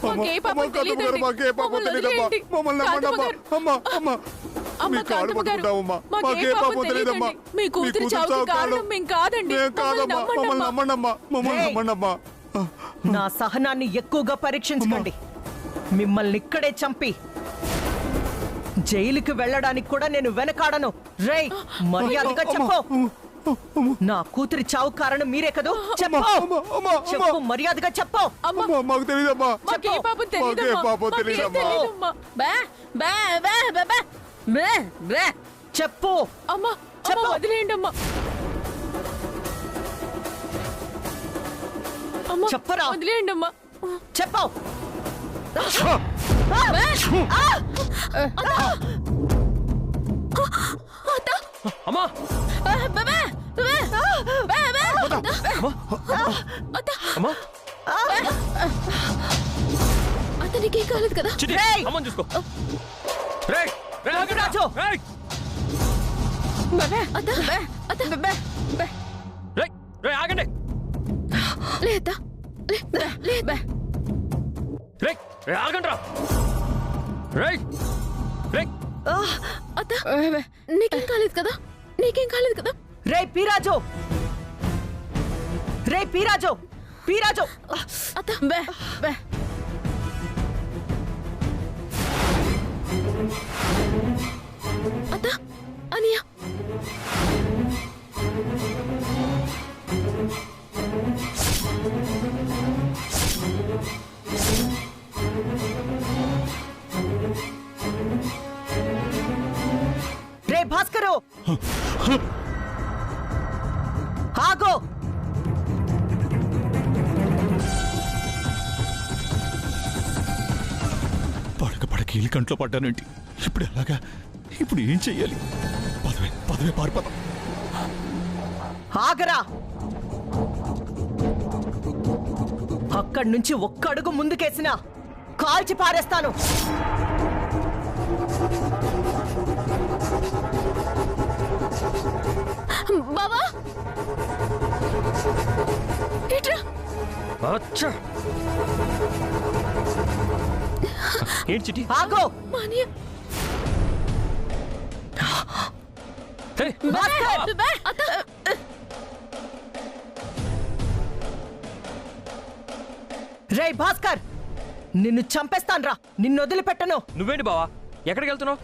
మాకే పాపం తెలియదండి. మమ్మల్ని వదిలేయండి. అమ్మ కాంతమ్మ గారు, మాకే పాపం తెలియదండి. మీ కూతురు చావుకి కారణం మేం కాదండి. నా సహనాన్ని ఎక్కువగా పరీక్షించకండి. మిమ్మల్ని ఇక్కడే చంపి జైలుకి వెళ్ళడానికి కూడా నేను వెనకాడను. రేయ్, మర్యాదగా చెప్పు. నా కూతురి చావు కారణం మీరే కదూ? చెప్పు, మర్యాదగా చెప్పు. మాకు తెలియదమ్మా. మాకే పాపం తెలియదమ్మా. చెప్పు అమ్మా, వదిలేయండి అమ్మా. చెప్పరా, వదిలేయండి అమ్మా. చెప్పు. అమ్మా, అతనికి కాలేదు కదా? అమ్మని చూసుకో. రాజు, ఆగండి. లేదా ఆగండి రా. నీకేం కాలేదు కదా? నీకేం కాలేదు కదా? రే పీరాజు, రే పీరాజు, పీరాజు. అత్త, అనియా, రే భాస్కరు, ఆగో. పడక ఇల్లు కంట్లో పడ్డానంటి. ఇప్పుడు ఎలాగా? ఇప్పుడు ఏం చెయ్యాలి? పదవే పారిపోతాం. ఆగరా. అక్కడి నుంచి ఒక్క అడుగు ముందుకేసినా కాల్చి పారేస్తాను. బాబా, ఏంటి చిట్టి? ఆగో. రే భాస్కర్, నిన్ను చంపేస్తాన్రా. నిన్ను వదిలిపెట్టను. నువ్వేంటి బావా, ఎక్కడికి వెళ్తున్నావు?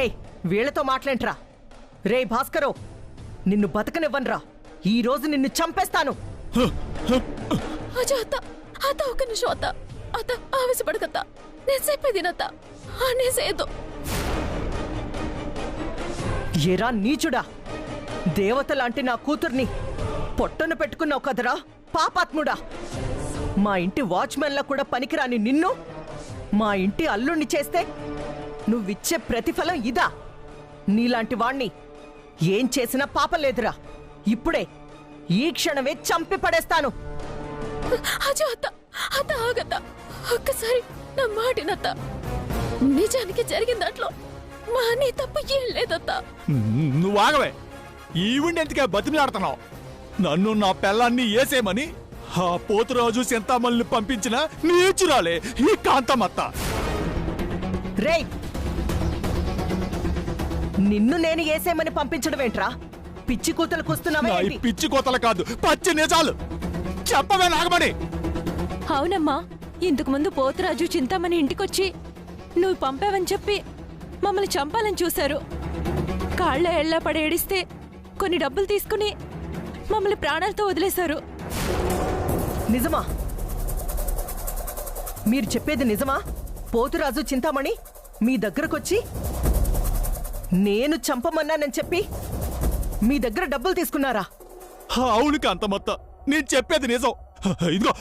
ఏయ్, వీళ్లతో మాట్లాంట్రా. రే భాస్కరు, నిన్ను బతకనివ్వన్రా. ఈ రోజు నిన్ను చంపేస్తాను. ఒక నిమిషం అత్త. అత్త, ఆవేశపడకత్త. నేను చెప్పేదినత్త. అనేసేదో. ఏరా నీచుడా, దేవత లాంటి నా కూతుర్ని పొట్టను పెట్టుకున్నావు కదరా పాపాత్ముడా. మా ఇంటి వాచ్మెన్లా కూడా పనికిరాని నిన్ను మా ఇంటి అల్లుణ్ణి చేస్తే నువ్విచ్చే ప్రతిఫలం ఇదా? నీలాంటి వాణ్ణి ఏం చేసినా పాపం లేదురా. ఇప్పుడే ఈ క్షణమే చంపి పడేస్తాను. ఆగత్త, ఒక్కసారి నా మాటినత్త. నిజానికి జరిగిన దాంట్లో మా నీ తప్పు ఏం లేదత్త. నువ్వు ఆగవే. ఈవిడ్ని ఎందుకే బతిమిలాడుతున్నావు? నన్ను నా పెళ్ళాన్ని ఏసేమని ఆ పోతురాజు చింతామల్ని పంపించిన నీచురాలే ఈ కాంతమత్త. రేయ్, నిన్ను నేను ఏసేమని పంపించడం ఏంట్రా? పిచ్చి కూతలు కూస్తున్నావా? పిచ్చి కోతలు కాదు, పచ్చి నిజాలు చెప్పవే నాగమణి. అవునమ్మా, ఇంతకు ముందు పోతురాజు చింతామణి ఇంటికొచ్చి నువ్వు పంపావని చెప్పి మమ్మల్ని చంపాలని చూశారు. కాళ్ళ ఎళ్ళ పడి ఏడిస్తే కొన్ని డబ్బులు తీసుకుని మమ్మల్ని ప్రాణాలతో వదిలేశారు. నిజమా? మీరు చెప్పేది నిజమా? పోతురాజు చింతామణి మీ దగ్గరకొచ్చి నేను చంపమన్నానని చెప్పి మీ దగ్గర డబ్బులు తీసుకున్నారా? అవును కాంతమత్త, నేను చెప్పేది నిజం. ఇదిగో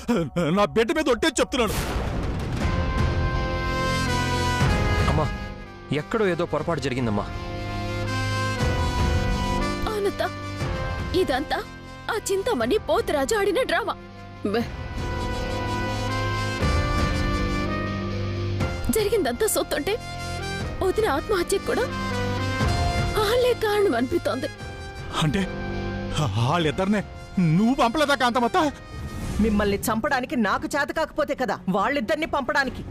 నా బిడ్డ మీద ఒట్టే చెప్తున్నాను. అమ్మా, ఎక్కడో ఏదో పొరపాటు జరిగిందమ్మా. అవునత్తా, ఇదంతా ఆ చింతామణి పోతురాజు ఆడిన డ్రామా. జరిగిందంతా సొత్తుంటే వదిన ఆత్మహత్యకు కూడా వాళ్ళే కారణం అనిపిస్తోంది. అంటే వాళ్ళిద్దరినే నువ్వు పంపలేదా కాంతమత్త? మిమ్మల్ని చంపడానికి నాకు చేత కాకపోతే కదా వాళ్ళిద్దరిని పంపడానికి.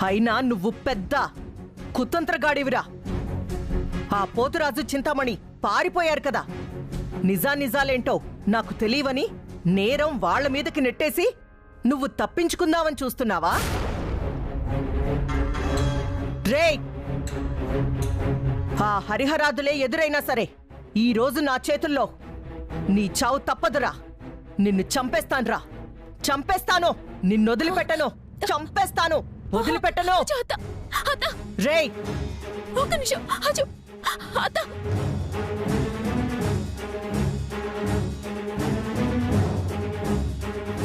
అయినా నువ్వు పెద్ద కుతంత్రగాడివిరా. ఆ పోతురాజు చింతామణి పారిపోయారు కదా. నిజాలేంటో నాకు తెలియవని నేరం వాళ్ల మీదకి నెట్టేసి నువ్వు తప్పించుకుందామని చూస్తున్నావా? రే, ఆ హరిహరాదులే ఎదురైనా సరే ఈ రోజు నా చేతుల్లో నీ చావు తప్పదురా. నిన్ను చంపేస్తాన్రా, చంపేస్తాను. నిన్నొదిలిపెట్టను, చంపేస్తాను, వదిలిపెట్టను. రేయ్, ఒక్క నిమిషం.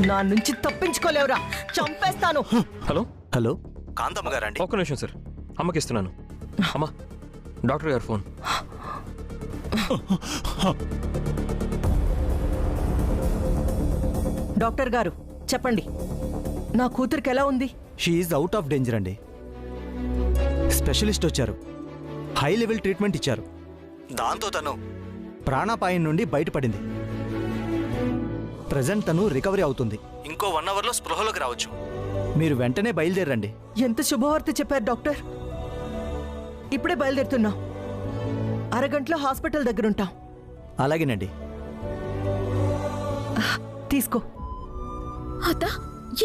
నా నుంచి తప్పించుకోలేవురా, చంపేస్తాను. హలో హలో, కాంతమ్మ గారండి. ఒక్క నిమిషం సార్, అమ్మకి ఇస్తున్నాను. అమ్మా, డాక్టర్ గారు ఫోన్. డాక్టర్ గారు చెప్పండి, నా కూతురికి ఎలా ఉంది? షీఈ్ అవుట్ ఆఫ్ డేంజర్ అండి. స్పెషలిస్ట్ వచ్చారు, హై లెవెల్ ట్రీట్మెంట్ ఇచ్చారు. దాంతో తను ప్రాణాపాయం నుండి బయటపడింది. ప్రజెంట్ తను రికవరీ అవుతుంది. ఇంకో 1 అవర్లో స్పృహలోకి రావచ్చు. మీరు వెంటనే బయలుదేరండి. ఎంత శుభవార్త చెప్పారు డాక్టర్. ఇప్పుడే బయలుదేరుతున్నాం. అరగంటలో హాస్పిటల్ దగ్గరుంటాం. అలాగేనండి. తీసుకో. అత్తా,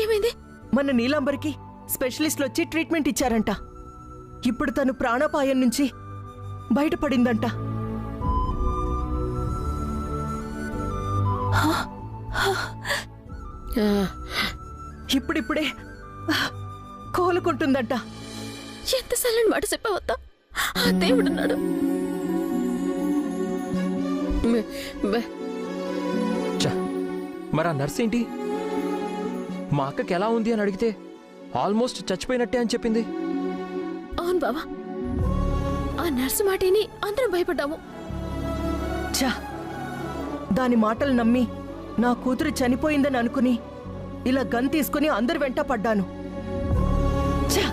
ఏమైంది? మన నీలాంబరికి స్పెషలిస్ట్లు వచ్చి ట్రీట్మెంట్ ఇచ్చారంట. ఇప్పుడు తను ప్రాణాపాయం నుంచి బయటపడిందంట. ఇప్పుడిప్పుడే కోలుకుంటుందంట. ఎంత సరైన మాట చెప్పావత్తా. ఆ దేవుడున్నాడు. మరి ఆ నర్స్ ఏంటి? మా అక్కకి ఎలా ఉంది అని అడిగితే ఆల్మోస్ట్ చచ్చిపోయినట్టే అని చెప్పింది. అవును బావా, ఆ నర్సు మాటని అందరం భయపడ్డాము. ఛా, దాని మాటలు నమ్మి నా కూతురు చనిపోయిందని అనుకుని ఇలా గన్ తీసుకుని అందరి వెంట పడ్డాను. ఛా,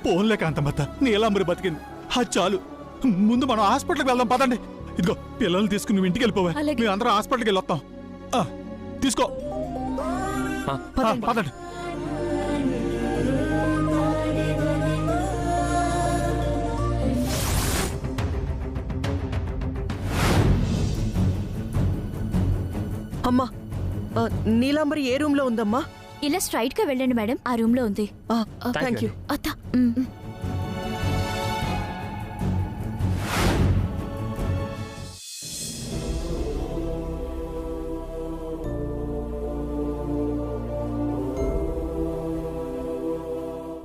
పోన్లే కాంతమ్మత్త, నీలాంబరి బతికింది. అది చాలు. ముందు మనం హాస్పిటల్కి వెళ్దాం, పదండి. ఇదిగో పిల్లల్ని తీసుకుని నువ్వు ఇంటికి వెళ్ళిపోవా. అలాగే. మేము అందరం హాస్పిటల్కి వెళ్ళొస్తాం. తీసుకో, పదండి. అమ్మా, నీలాంబరి ఏ రూమ్ లో ఉందమ్మా? ఇలా స్ట్రైట్ గా వెళ్ళండి మేడం, ఆ రూమ్ లో ఉంది. Thank you. అత్తా,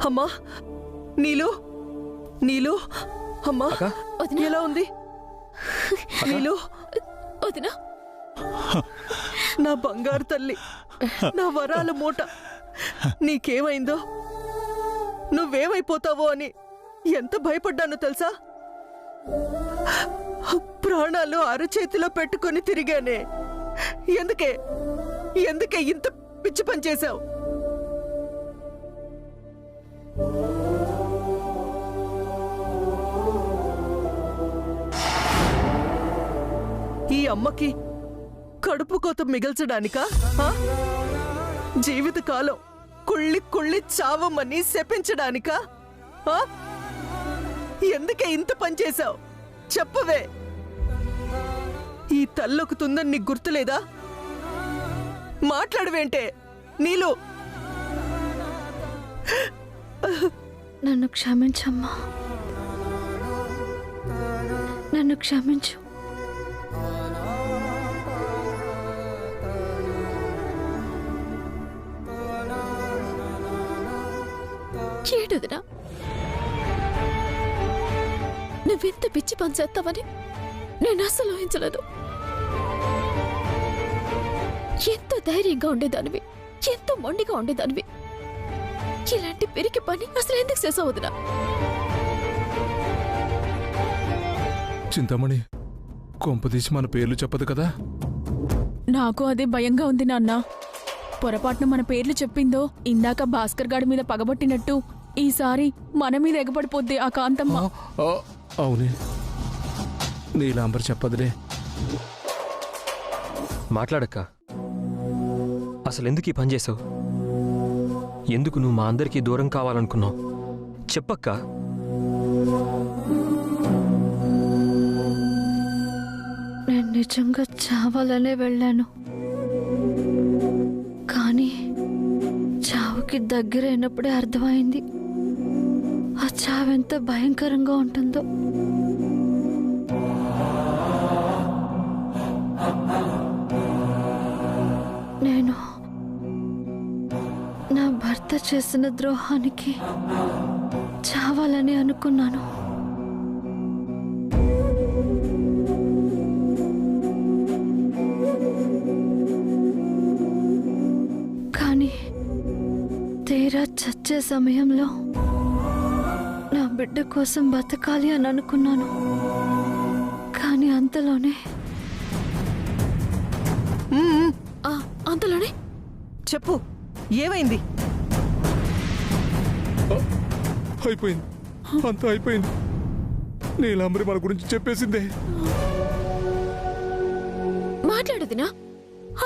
అమ్మా, నీలు అమ్మా, ఎలా ఉంది నీలు? వదినా, నా బంగారు తల్లి, నా వరాల మూట. నీకేమైందో, నువ్వేమైపోతావో అని ఎంత భయపడ్డానో తెలుసా? ప్రాణాలు అరచేతిలో పెట్టుకొని తిరిగానే. ఎందుకే ఇంత పిచ్చి పని చేశావు? ఈ అమ్మకి కడుపు కోత మిగల్చడానికా? జీవితకాలం కుళ్ళి చావమని శపించడానికా? ఎందుకే ఇంత పనిచేశావు? చెప్పవే. ఈ తల్లొకుతుందని నీకు గుర్తులేదా? మాట్లాడవేంటే నీలు? నన్ను క్షమించమ్మా, నన్ను క్షమించు. ఏడుదినా, నువ్వెంత పిచ్చి పని చేస్తావని నేను అసలు ఊహించలేదు. ఎంతో ధైర్యంగా ఉండేదానివి, ఎంతో మొండిగా ఉండేదానివి. ఇలాంటి పెరిగి పని అసలు ఎందుకు చేసావుదినా? చింతామణి, కొంపదీసి మన పేర్లు చెప్పదు కదా? నాకు అదే భయంగా ఉంది నాన్న. పొరపాటున మన పేర్లు చెప్పిందో ఇందాక భాస్కర్ గాడి మీద పగబట్టినట్టు ఈసారి మన మీద ఎగపడిపోద్ది ఆ కాంతమ్మ. అవునే, నీలాంబర్ చెప్పదులే. మాట్లాడక్క. అసలు ఎందుకు ఈ పని చేసావు? ఎందుకు నువ్వు మా అందరికీ దూరం కావాలనుకున్నావు? చెప్పక్క. నేను నిజంగా చావాలనే వెళ్ళాను, కానీ చావుకి దగ్గరైనప్పుడే అర్థమైంది ఆ చావెంత భయంకరంగా ఉంటుందో. నేను నా భర్త చేసిన ద్రోహానికి చావాలని అనుకున్నాను. కానీ తీరా చచ్చే సమయంలో నా బిడ్డ కోసం బతకాలి అని అనుకున్నాను. కానీ అంతలోనే చెప్పు, ఏమైంది? అయిపోయింది, అంతా అయిపోయింది. నీలాంబరి మన గురించి చెప్పేసిందే. మాట్లాడదునా?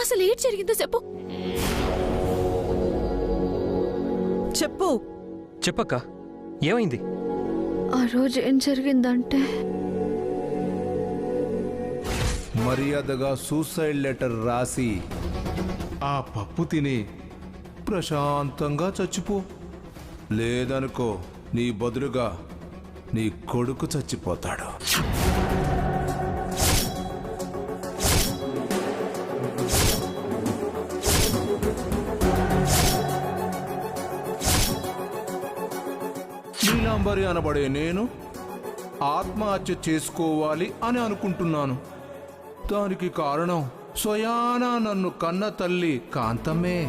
అసలు ఏం జరిగిందో చెప్పు. చెప్పు. చెప్పక్క, ఏమైంది? ఆ రోజు ఏం జరిగిందంటే, మర్యాదగా సూసైడ్ లెటర్ రాసి ఆ పప్పు తిని ప్రశాంతంగా చచ్చిపో. లేదనుకో, నీ బదులుగా నీ కొడుకు చచ్చిపోతాడు. నీలాంబరి అనబడే నేను ఆత్మహత్య చేసుకోవాలి అని అనుకుంటున్నాను. దానికి కారణం స్వయానా నన్ను కన్న తల్లి కాంతమ్మే.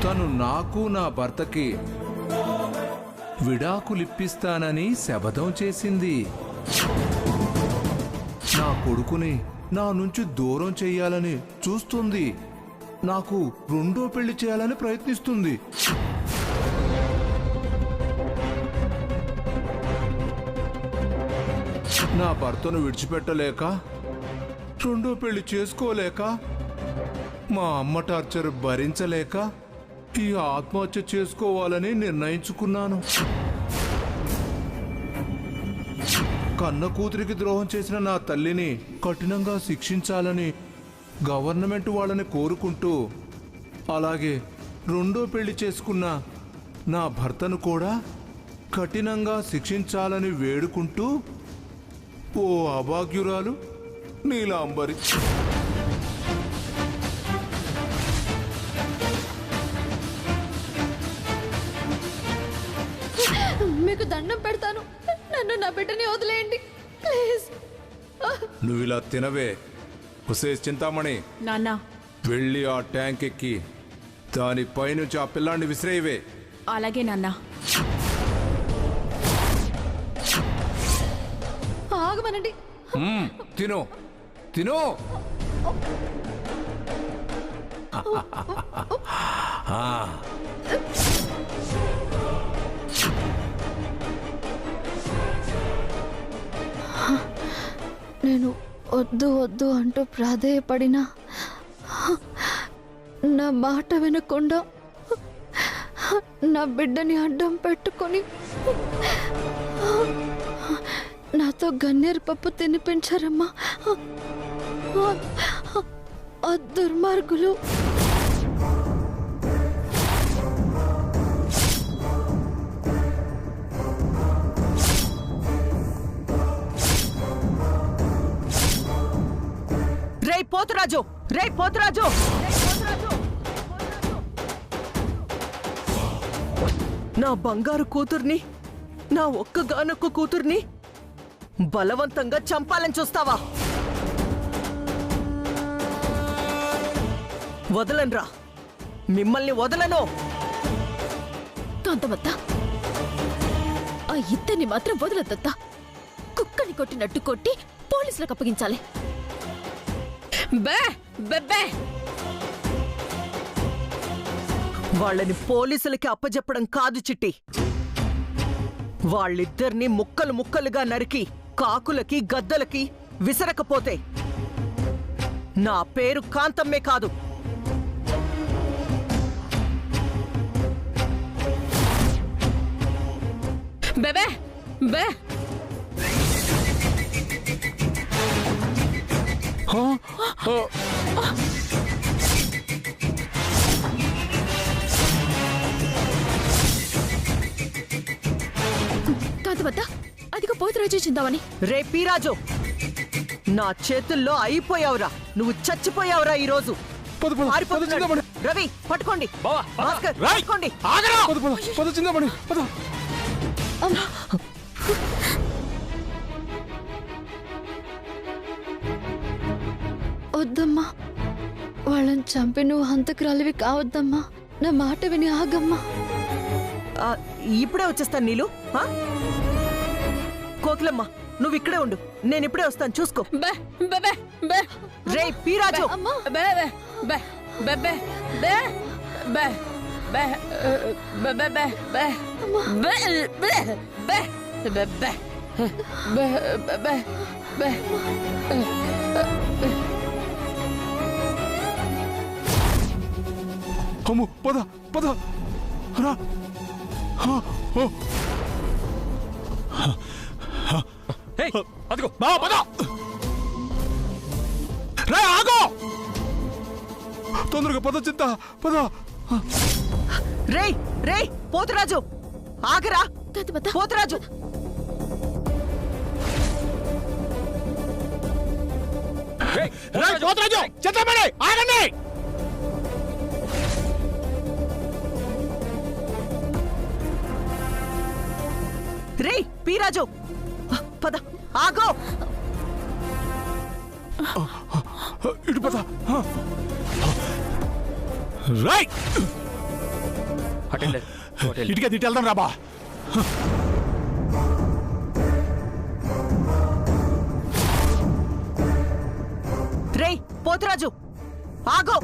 తను నాకు నా భర్తకి విడాకులిప్పిస్తానని శపథం చేసింది. నా కొడుకుని నా నుంచి దూరం చెయ్యాలని చూస్తుంది. నాకు రెండో పెళ్లి చేయాలని ప్రయత్నిస్తుంది. నా భర్తను విడిచిపెట్టలేక, రెండో పెళ్లి చేసుకోలేక, మా అమ్మ టార్చర్ భరించలేక ఈ ఆత్మహత్య చేసుకోవాలని నిర్ణయించుకున్నాను. కన్న కూతురికి ద్రోహం చేసిన నా తల్లిని కఠినంగా శిక్షించాలని గవర్నమెంట్ వాళ్ళని కోరుకుంటూ, అలాగే రెండో పెళ్లి చేసుకున్న నా భర్తను కూడా కఠినంగా శిక్షించాలని వేడుకుంటూ ఓ అభాగ్యురాలు నీలాంబరి. మీకు దండం పెడతాను, నన్ను నా బిడ్డని వదిలేయండి ప్లీజ్. నువ్వు ఇలా తినవే. హుసే చింతామణి, నాన్నా. వెళ్ళి ఆ ట్యాంక్ ఎక్కి దాని పైనుంచి ఆ పిల్లాన్ని విసిరేయవే. అలాగే నాన్నా. ఆగమనండి. తిను తిను. నేను వద్దు వద్దు అంటూ ప్రాధేయపడినా నా మాట వినకుండా నా బిడ్డని అడ్డం పెట్టుకొని నాతో గన్నేరు పప్పు తినిపించారమ్మా ఆ దుర్మార్గులు. రేయ్ పోతురాజు, రేయ్ పోతురాజు, నా బంగారు కూతుర్ని, నా ఒక్కగానొక్క కూతుర్ని బలవంతంగా చంపాలని చూస్తావా? వదలనురా, మిమ్మల్ని వదలను. కాంతమత్త, ఆ ఇద్దరిని మాత్రం వదలద్దత్త. కుక్కని కొట్టినట్టు కొట్టి పోలీసులకు అప్పగించాలి. వాళ్ళని పోలీసులకి అప్పజెప్పడం కాదు చిట్టి, వాళ్ళిద్దరిని ముక్కలు ముక్కలుగా నరికి కాకులకి గద్దలకి విసరకపోతే నా పేరు కాంతమ్మే కాదు. బెబే బే కాంతమత్త అదిగో పోతురాజు చింతామణి. రే పీరాజు, నా చేతుల్లో అయిపోయావురా. నువ్వు చచ్చిపోయావురా ఈరోజు. పారిపోతున్నాడు. రవి పట్టుకోండి. భాస్కర్, పట్టుకోండి. వద్దమ్మా, వాళ్ళని చంపి నువ్వు హంతకురాలివి కావద్దమ్మా. నా మాట విని ఆగమ్మా. ఆ, ఇప్పుడే వచ్చేస్తాను నీలు. ఆ? కోకిలమ్మ, నువ్వు ఇక్కడే ఉండు, నేను ఇప్పుడే వస్తాను, చూసుకో. బే బెబే బే రే పీరాజు, అమ్మా బే బే బే బెబే బే బే బే బే బే బే బే బే బే బే బే బే అమ్ము, పద పద రా. అదిగో బావ పద. రే ఆగో, తొందరగా పద చింత, పద. రే రే పోతురాజు, ఆగరా. కాంతమత్త పోతురాజు, రే పోతురాజు, చింతామణి ఆగండి. రే పీరాజు, పద. ఆగో. ఇటు పద. రై హోటల్ ఇటుకే తిట్టి వెళ్దాం రాబా. రే పోతురాజు, ఆగో.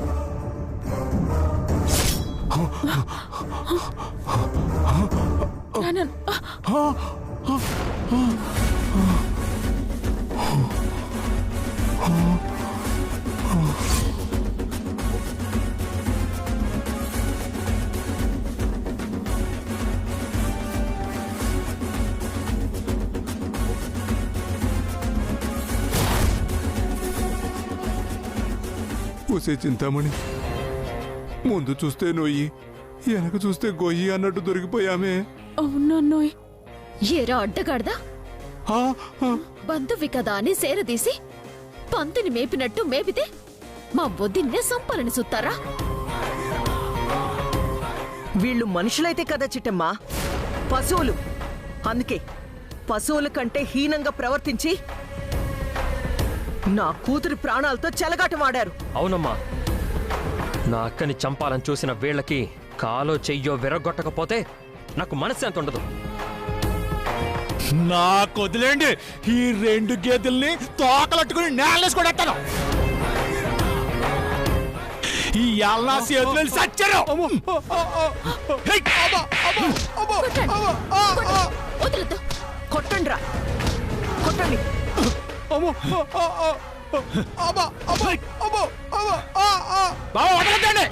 ఊసే చింతామణి, ముందు చూస్తే నొయ్యి, వెనక చూస్తే గొయ్యి అన్నట్టు దొరికిపోయామే. అవునన్నోయ్. ఏరా అడ్డగాడదా, ఆ, ఆ, బంధువి కదా అని సేరదీసి పంతిని మేపినట్టు మేపితే మా బొద్దిన్నే సంపాలని సుత్తారా? వీళ్ళు మనుషులైతే కదా చిట్టమ్మా, పశువులు. అందుకే పశువుల కంటే హీనంగా ప్రవర్తించి నా కూతురి ప్రాణాలతో చెలగాటమాడారు. అవునమ్మా, నా అక్కని చంపాలని చూసిన వీళ్ళకి కాలో చెయ్యో విరగొట్టకపోతే నాకు మనశ్శాంతి ఉండదు. నాకు వదిలేండి, ఈ రెండు గేదెల్ని తోకలట్టుకుని నేలేసుకొడేస్తాను. ఈ ఎల్లా చేతులు సచ్చారు. వదలొద్దు. కొట్టండి రా, కొట్టండి. బావ వదలొద్దండి.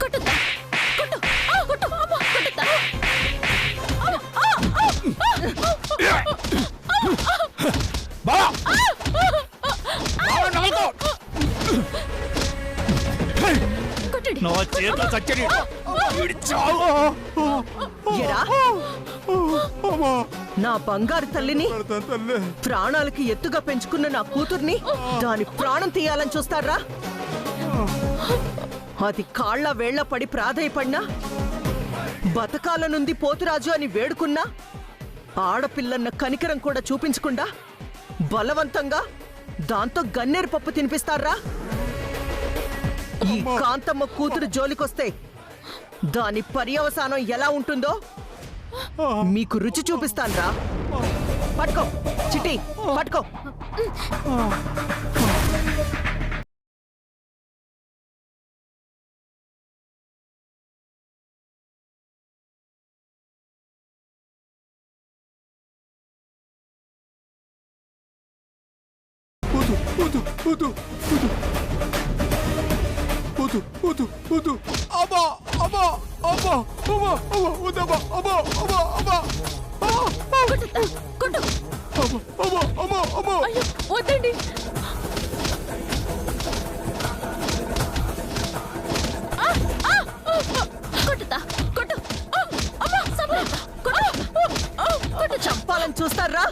కొట్టుద్దా, కొట్టు, కొట్టు, అమ్మా, కొట్టుద్దా. బావ నవ్వుకో. కొట్టండి. నా చేతులు సచ్చరి ఎరా, నా బంగారు తల్లిని, తల్లే. ప్రాణాలకి ఎత్తుగా పెంచుకున్న నా కూతుర్ని దాని ప్రాణం తీయాలని చూస్తారా? అది కాళ్ళ వేళ్ల పడి ప్రాధేయపడినా, బతకాలనుంది పోతురాజు అని వేడుకున్నా, ఆడపిల్లన్న కనికరం కూడా చూపించకుండా బలవంతంగా దాంతో గన్నేరు పప్పు తినిపిస్తారా? ఈ కాంతమ్మ కూతురు జోలికొస్తే దాని పర్యవసానం ఎలా ఉంటుందో మీకు రుచి చూపిస్తాన్రా. పట్టుకో చిట్టి, పట్టుకో. వద్దు వద్దు వద్దు వద్దు వద్దు వద్దు అమ్మా అమ్మా అమ్మా అమ్మా అమ్మా వద్దమ్మా అమ్మా అమ్మా అమ్మా కొట్టు అమ్మా అమ్మా అమ్మా అయ్యో వద్దండి. కొట్టుతా కొట్టు సంపలేస్తా. కొట్టు చంపాలని చూస్తారా?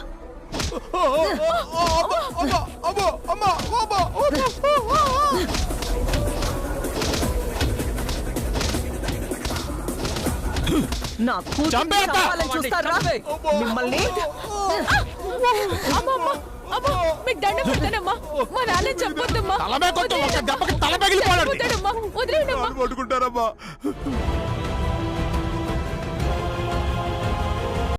నా కూతుర్ని చంపేస్తా. చంపాలని చూస్తారా మిమ్మల్ని? అమ్మా మీకు దండం పెడతానమ్మా. మా నాన్న చంపొద్దమ్మా. తలమే కొట్టు, ఒక దెబ్బకి తల పగిలిపోవాలండి. వదిలేయమ్మా, వదిలేయమ్మా. పట్టుకుంటారమ్మా